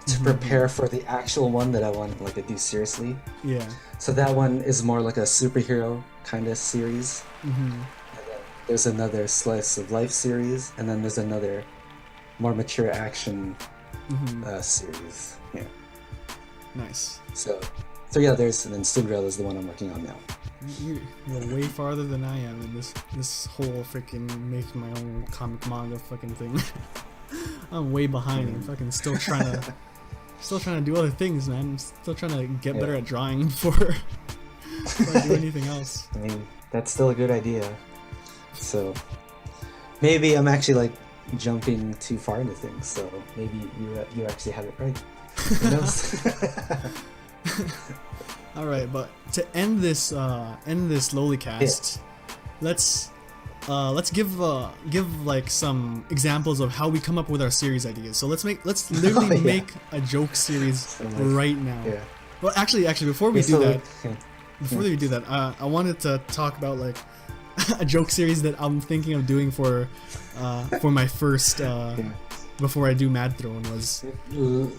to prepare for the actual one that I want like to do seriously. Yeah. So that one is more like a superhero kind of series. And then there's another slice of life series, and then there's another more mature action series. Yeah. Nice. So 3 others, and then Cinderella is the one I'm working on now. You're way farther than I am in this whole freaking make my own comic manga fucking thing. I'm way behind. I'm fucking still trying to do other things, man. I'm still trying to get better at drawing before I do anything else. I mean, that's still a good idea. So maybe I'm actually like jumping too far into things. So maybe you actually have it right. Who knows? All right, but to end this LoliCast, let's give like some examples of how we come up with our series ideas. So let's literally make a joke series right now. Yeah. Well, actually, before we do that, I wanted to talk about like a joke series that I'm thinking of doing for my first before I do Mad Throne was.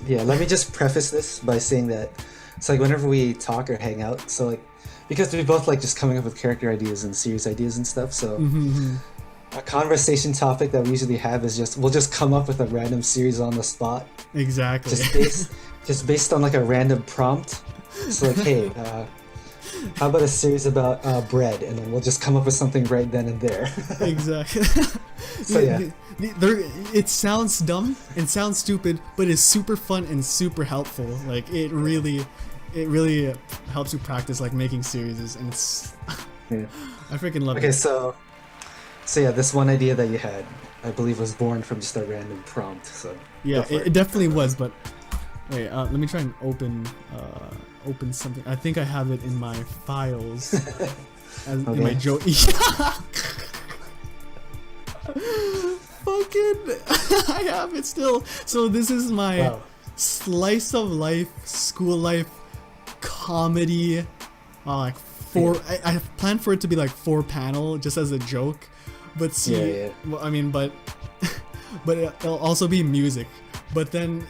Yeah, let me just preface this by saying that it's like whenever we talk or hang out, so like because we both like just coming up with character ideas and series ideas and stuff, so a conversation topic that we usually have is we'll just come up with a random series on the spot. Exactly. Just based on like a random prompt. So like, hey, how about a series about bread, and then we'll just come up with something right then and there. Exactly. So yeah. It sounds dumb and sounds stupid, but it's super fun and super helpful. Like it really helps you practice like making series, and it's I freaking love it. Okay, so yeah, this one idea that you had, I believe, was born from just a random prompt. So yeah, it definitely was. But wait, let me try and open something. I think I have it in my files, in my joke. Fucking, I have it still. So this is my slice of life, school life comedy. Like I planned for it to be like 4-panel, just as a joke. But see, well, I mean, but it'll also be music. But then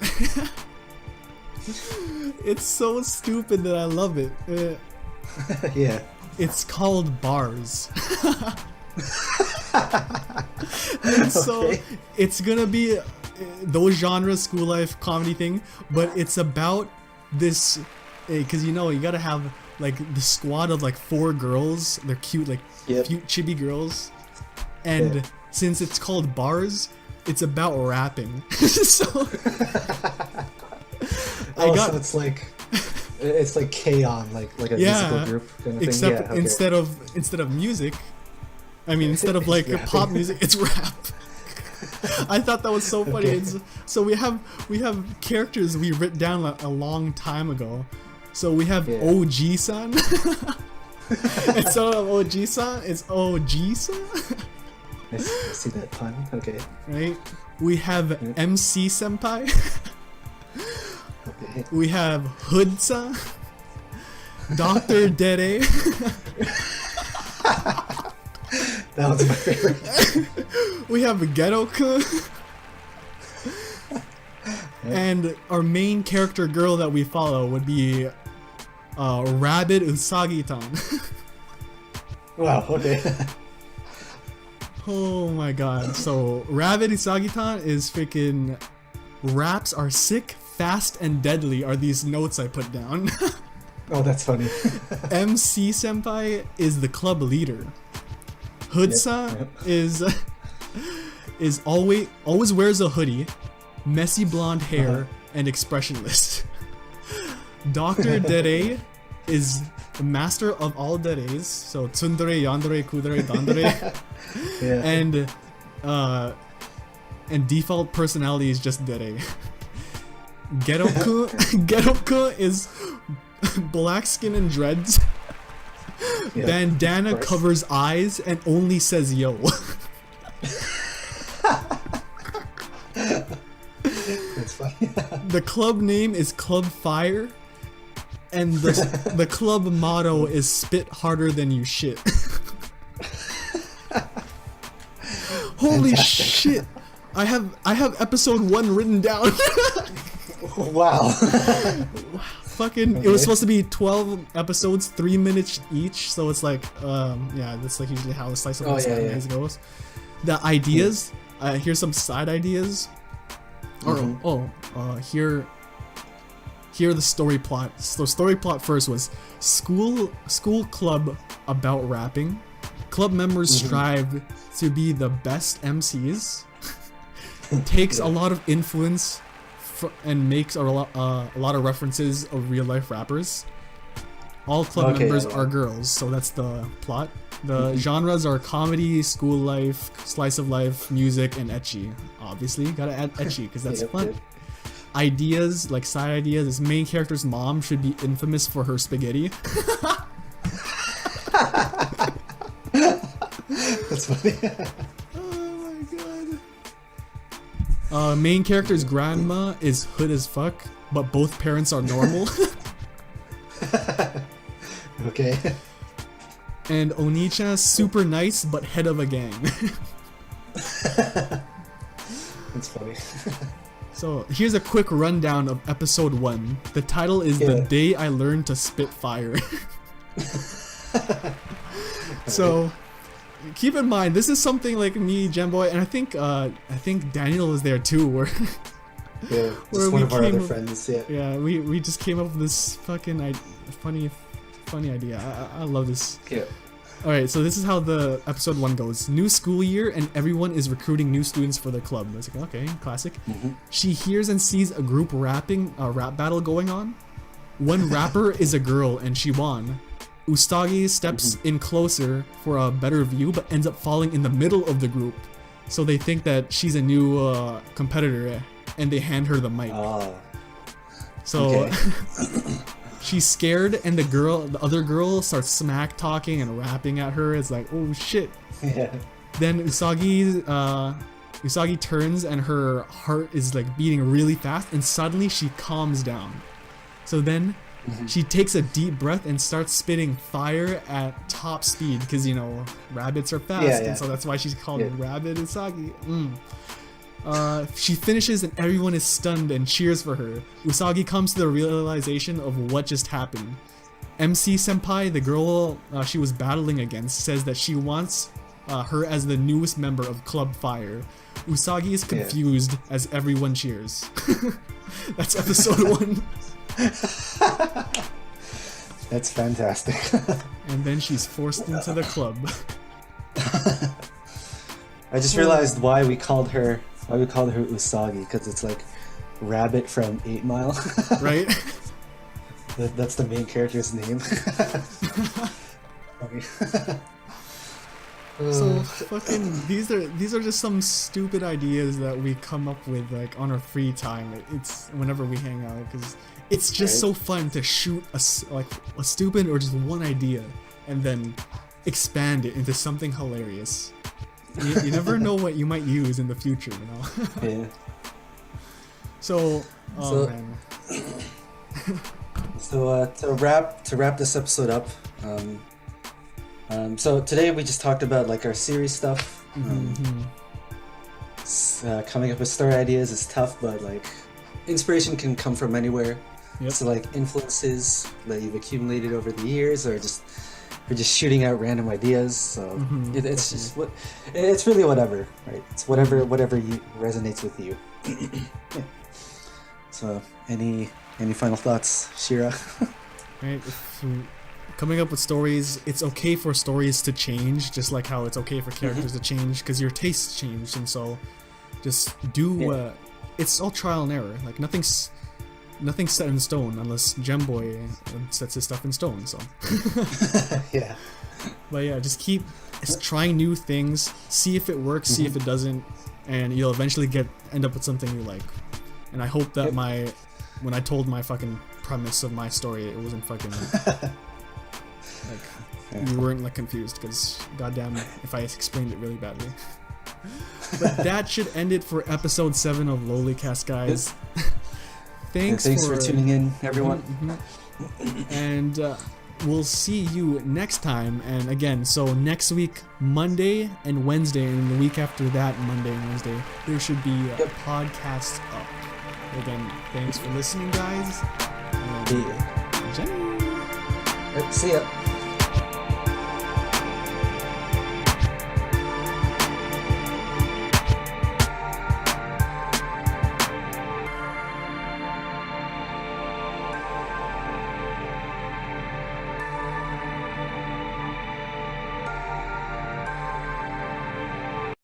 it's so stupid that I love it. Yeah. It's called Bars. And so it's gonna be those genres, school life comedy thing, but it's about this because you gotta have like the squad of like 4 girls. They're cute, like cute chibi girls. And since it's called bars, it's about rapping. So so it's like K-On, like a musical group kind of thing. Except instead of music, I mean instead of like pop music, it's rap. I thought that was so funny. So we have characters we written down a long time ago. So we have OG-san. Instead of OG-san, it's OG-san. I see that pun. Okay. Right. We have MC Senpai. Okay. We have Hood-san. Dr. Dere. That was my favorite. We have Ghetto-kun. And our main character girl that we follow would be Rabbit Usagi-tan. Wow, okay. Oh my god. So Rabbit Usagi-tan is freaking raps are sick, fast, and deadly are these notes I put down. Oh, that's funny. MC Senpai is the club leader. Hood-san is always wears a hoodie, messy blonde hair, and expressionless. Dr. Dere is the master of all deres, so tsundere, yandere, kudere, dandere. And default personality is just Dere. Ghetto-kun is black skin and dreads. Bandana covers eyes and only says yo. That's funny. The club name is Club Fire, and the club motto is spit harder than you shit. Holy shit! I have episode 1 written down. Wow. Fucking, it was supposed to be 12 episodes, 3 minutes each, so it's like, that's like usually how a slice of life anime goes. The ideas, here's some side ideas. Here the story plot. So story plot first was school club about rapping. Club members strive to be the best MCs. Takes a lot of influence and makes a lot of references of real life rappers. All club members are girls, so that's the plot. The genres are comedy, school life, slice of life, music, and ecchi. Obviously, gotta add ecchi because that's fun. Ideas, like side ideas, this main character's mom should be infamous for her spaghetti. That's funny. Oh my god. Main character's grandma is hood as fuck, but both parents are normal. Okay. And Onichan super nice, but head of a gang. That's funny. So here's a quick rundown of episode 1. The title is The Day I Learned to Spit Fire. So keep in mind, this is something like me, Jemboy, and I think Daniel was there too, where just one of our other friends. Yeah, we just came up with this fucking funny idea. I love this. Yeah. Alright, so this is how the episode 1 goes. New school year and everyone is recruiting new students for the club. It's like, okay, classic. She hears and sees a group rap battle going on. One rapper is a girl and she won. Usagi steps in closer for a better view but ends up falling in the middle of the group. So they think that she's a new competitor and they hand her the mic. So she's scared and the other girl starts smack talking and rapping at her. It's like, oh shit. Then Usagi turns and her heart is like beating really fast and suddenly she calms down. So then she takes a deep breath and starts spitting fire at top speed because, you know, rabbits are fast and so that's why she's called Rabbit Usagi. She finishes and everyone is stunned and cheers for her. Usagi comes to the realization of what just happened. MC Senpai, the girl she was battling against, says that she wants her as the newest member of Club Fire. Usagi is confused as everyone cheers. That's episode 1. That's fantastic. And then she's forced into the club. I just realized why we called her Usagi, because it's like Rabbit from 8 Mile. Right? That's the main character's name. So fucking these are just some stupid ideas that we come up with like on our free time. It's whenever we hang out, because it's just so fun to shoot a stupid or just one idea and then expand it into something hilarious. You never know what you might use in the future, you know. Yeah. So man. So to wrap this episode up, so today we just talked about like our series stuff. Coming up with story ideas is tough, but like inspiration can come from anywhere. Yep. So like influences that you've accumulated over the years, or just shooting out random ideas. So it's just it's really whatever, right? It's whatever you resonates with you. Yeah. So any final thoughts, Shira? Right. Coming up with stories, it's okay for stories to change, just like how it's okay for characters to change, because your tastes change, and so just do. It's all trial and error. Like nothing's set in stone unless Jemboy sets his stuff in stone. So yeah. But yeah, just keep trying new things, see if it works, see if it doesn't, and you'll eventually end up with something you like. And I hope that when I told my fucking premise of my story, it wasn't fucking like you weren't like confused, because goddamn if I explained it really badly. But that should end it for episode 7 of LoliCast, guys. Thanks for tuning in, everyone. And we'll see you next time. And again, so next week, Monday and Wednesday, and the week after that, Monday and Wednesday, there should be podcasts up. Again, thanks for listening, guys. And See ya.